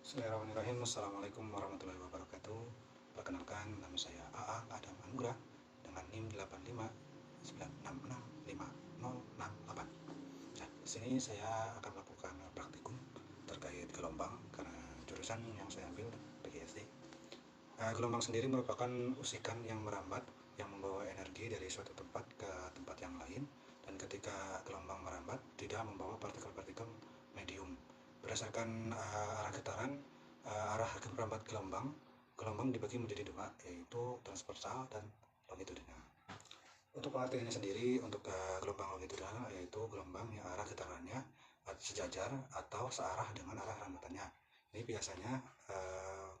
Bismillahirrahmanirrahim. Assalamualaikum warahmatullahi wabarakatuh. Perkenalkan, nama saya AA Adam Anugrah dengan NIM 8596650068. Nah, di sini saya akan melakukan praktikum terkait gelombang karena jurusan yang saya ambil PGSD. Gelombang sendiri merupakan usikan yang merambat yang membawa energi dari suatu tempat ke tempat yang lain, dan ketika gelombang merambat tidak membawa partikel-partikel medium. Berdasarkan arah getaran, arah merambat gelombang dibagi menjadi dua, yaitu transversal dan longitudinal. Untuk pengertiannya sendiri, untuk gelombang longitudinal yaitu gelombang yang arah getarannya sejajar atau searah dengan arah rambatannya. Ini biasanya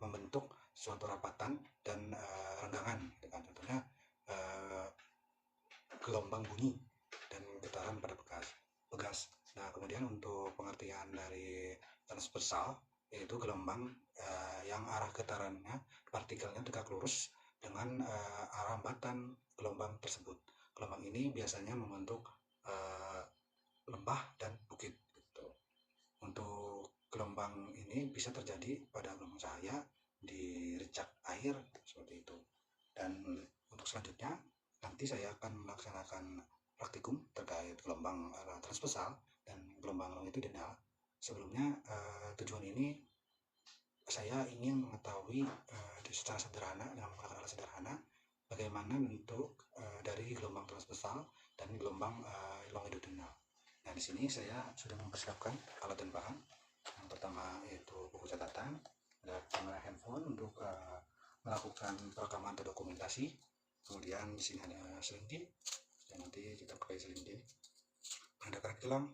membentuk suatu rapatan dan renggangan, contohnya gelombang bunyi dan getaran pada pegas. Nah, kemudian untuk pengertian dari transversal yaitu gelombang yang arah getarannya partikelnya tegak lurus dengan arah rambatan gelombang tersebut. Gelombang ini biasanya membentuk lembah dan bukit gitu. Untuk gelombang ini bisa terjadi pada gelombang cahaya di ricak air seperti itu. Dan untuk selanjutnya nanti saya akan melaksanakan praktikum terkait gelombang transversal dan gelombang longitudinal. Sebelumnya tujuan ini saya ingin mengetahui secara sederhana dengan menggunakan alat sederhana bagaimana bentuk dari gelombang transversal dan gelombang longitudinal. Nah, di sini saya sudah mempersiapkan alat dan bahan. Yang pertama yaitu buku catatan, ada kamera handphone untuk melakukan perekaman atau dokumentasi. Kemudian di sini ada selinti, dan nanti kita pakai selinti. Ada karet gelang,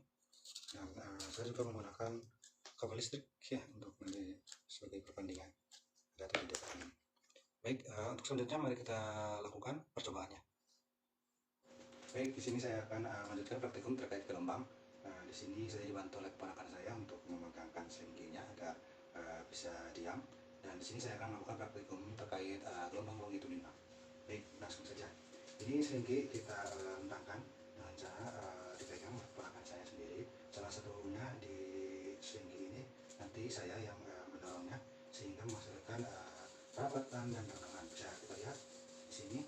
dan saya juga menggunakan kabel listrik ya untuk nanti sebagai perbandingan agar tidak terlalu. Baik, untuk selanjutnya mari kita lakukan percobaannya. Baik, di sini saya akan melanjutkan praktikum terkait gelombang. Di sini saya dibantu oleh keponakan saya untuk memegangkan selinginya agar bisa diam. Dan di sini saya akan melakukan praktikum terkait gelombang longitudinal. Baik, langsung saja. Ini selingki kita rentangkan dengan cara dipegang oleh keponakan saya sendiri. Salah satunya di selingki ini nanti saya yang mendorongnya sehingga menghasilkan rapatan dan renggangan. Bisa kita lihat di sini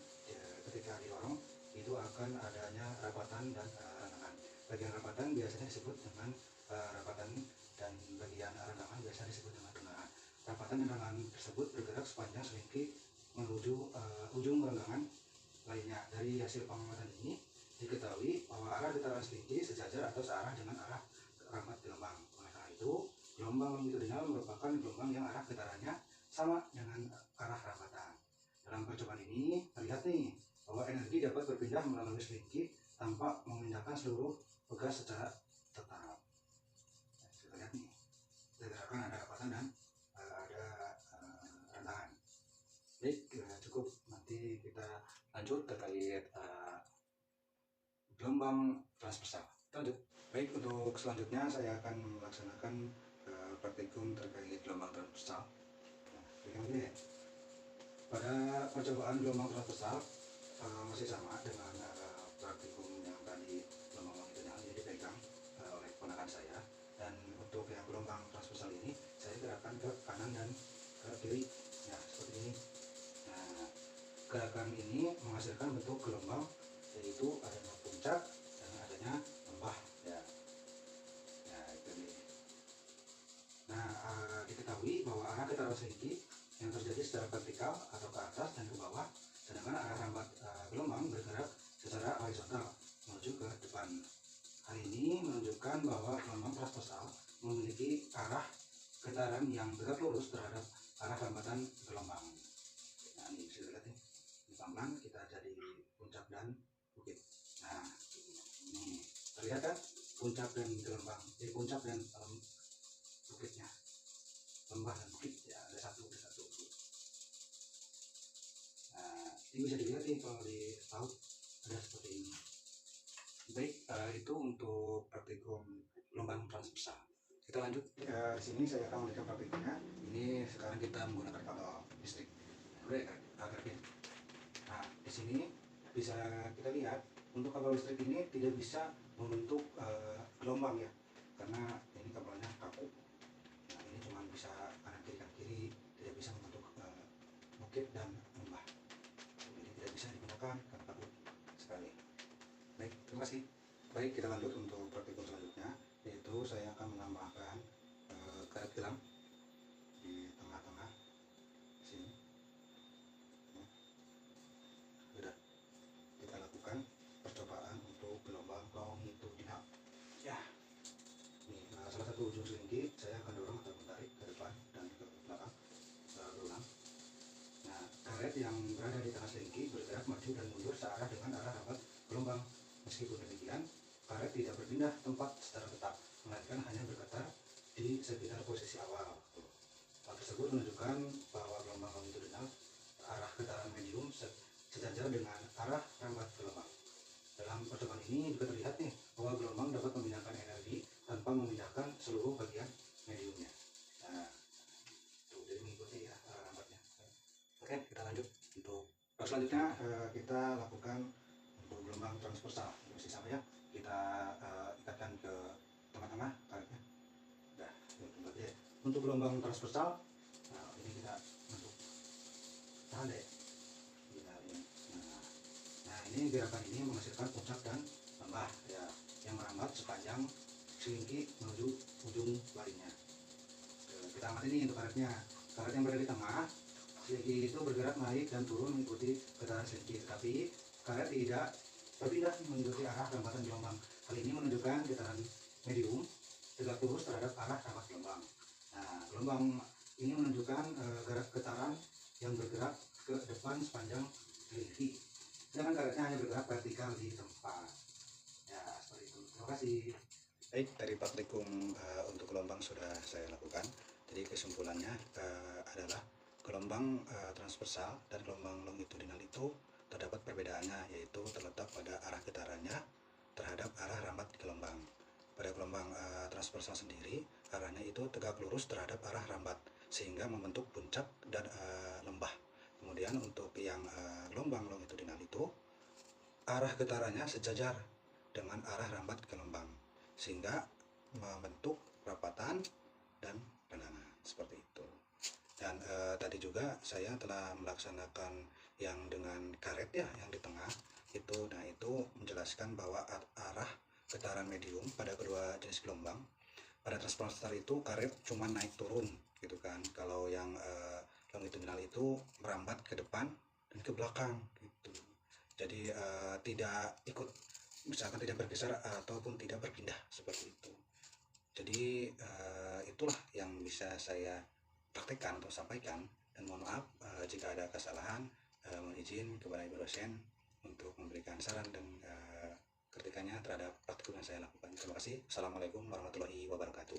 ketika didorong itu akan adanya rapatan dan renggangan. Bagian rapatan biasanya disebut dengan rapatan, dan bagian renggangan biasanya disebut dengan renggangan. Rapatan dan renggangan tersebut bergerak sepanjang selingki menuju ujung renggangan lainnya. Dari hasil pengamatan ini diketahui bahwa arah getaran selingki sejajar atau searah dengan arah rambat gelombang. Oleh karena itu, gelombang longitudinal merupakan gelombang yang arah getarannya sama dengan arah rambatan. Dalam percobaan ini terlihat nih bahwa energi dapat berpindah melalui selingki tanpa memindahkan seluruh pegas secara tetap. Nah, kita lihat nih, kita gerakan ada rapatan dan ada renggangan. Baik, cukup. Nanti kita lanjut terkait gelombang transversal. Kita lanjut. Baik, untuk selanjutnya saya akan melaksanakan praktikum terkait gelombang transversal. Nah, ya. Pada percobaan gelombang transversal masih sama dengan praktikum yang tadi. Gelombang longitudinal ini dipegang oleh keponakan saya, dan untuk yang gelombang transversal ini saya gerakan ke kanan dan ke kiri. Nah, seperti ini. Nah, gerakan ini menghasilkan bentuk gelombang, yaitu adanya puncak dan adanya lembah ya. Nah, itu nih. Nah, diketahui bahwa arah getaran selingki yang terjadi secara vertikal atau ke atas dan ke bawah, sedangkan arah rambat gelombang bergerak secara horizontal menuju ke depan. Hal ini menunjukkan bahwa gelombang transversal memiliki arah getaran yang tegak lurus terhadap arah rambatan gelombang. Nah, ini bisa dilihat nih, pelan-pelan kita jadi puncak dan bukit. Nah, ini terlihat kan puncak dan gelombang, puncak dan bukitnya, lembah dan bukit ya, ada satu. Nah, ini bisa dilihat nih kalau di laut ada seperti ini. Baik, itu untuk praktikum gelombang transversal. Kita lanjut. Di sini saya akan memberikan praktikumnya. Ini sekarang kita menggunakan kabel listrik. Nah, di sini bisa kita lihat untuk kabel listrik ini tidak bisa membentuk gelombang ya, karena ini kabelnya kaku. Nah, ini cuma bisa kanan dan lembah. Jadi tidak bisa digunakan karena kaku sekali. Baik, terima kasih. Baik, kita lanjut untuk praktikum selanjutnya, yaitu saya akan menambahkan karet gelang di tengah-tengah sini. Sudah kita lakukan percobaan untuk gelombang longitudinal. Ya, ini salah satu ujung selingki saya akan dorong atau menarik ke depan dan ke belakang berulang. Nah, karet yang berada di tengah selingki bergerak maju dan mundur searah dengan arah rambat gelombang. Meskipun demikian, karet tidak berpindah tempat secara tetap, melainkan hanya bergetar di sekitar posisi awal. Hal tersebut menunjukkan bahwa gelombang longitudinal arah getaran medium sejajar dengan arah rambat gelombang. Dalam percobaan ini juga terlihat nih bahwa gelombang dapat memindahkan energi tanpa memindahkan seluruh bagian mediumnya. Nah, tuh, jadi mengikuti ya arah rambatnya. Oke, kita lanjut untuk selanjutnya. Kita lakukan untuk gelombang transversal. Masih sama ya, kita ikatkan ke tengah-tengah karetnya. Nah, untuk gelombang transversal, nah ini kita bentuk tahan deh. Nah, ini gerakan ini menghasilkan puncak dan lembah ya, yang merambat sepanjang selingki menuju ujung lainnya. Kita amati ini untuk karetnya. Karet yang berada di tengah selingki itu bergerak naik dan turun mengikuti getaran selingki, tetapi karet tidak berpindah mengikuti arah rambatan gelombang. Hal ini menunjukkan getaran medium tegak lurus terhadap arah rambat gelombang. Nah, gelombang ini menunjukkan getaran yang bergerak ke depan sepanjang selingki, sedangkan karetnya hanya bergerak vertikal di tempat. Ya, seperti itu. Terima kasih. Baik, dari praktikum untuk gelombang sudah saya lakukan. Jadi kesimpulannya adalah gelombang transversal dan gelombang longitudinal itu terdapat perbedaannya, yaitu terletak pada arah getarannya terhadap arah rambat gelombang. Pada gelombang transversal sendiri, arahnya itu tegak lurus terhadap arah rambat, sehingga membentuk puncak dan lembah. Kemudian untuk yang gelombang longitudinal itu, arah getarannya sejajar dengan arah rambat gelombang, sehingga membentuk perapatan dan renangan seperti itu. Dan tadi juga saya telah melaksanakan yang dengan karet ya, yang di tengah itu. Nah, itu menjelaskan bahwa arah getaran medium pada kedua jenis gelombang. Pada transversal itu karet cuma naik turun gitu kan. Kalau yang longitudinal itu merambat ke depan dan ke belakang gitu. Jadi tidak ikut, misalkan tidak bergeser ataupun tidak berpindah seperti itu. Jadi itulah yang bisa saya praktekkan atau sampaikan, dan mohon maaf jika ada kesalahan. Mohon izin kepada Ibu dosen untuk memberikan saran dan kritikannya terhadap praktikum yang saya lakukan. Terima kasih. Assalamualaikum warahmatullahi wabarakatuh.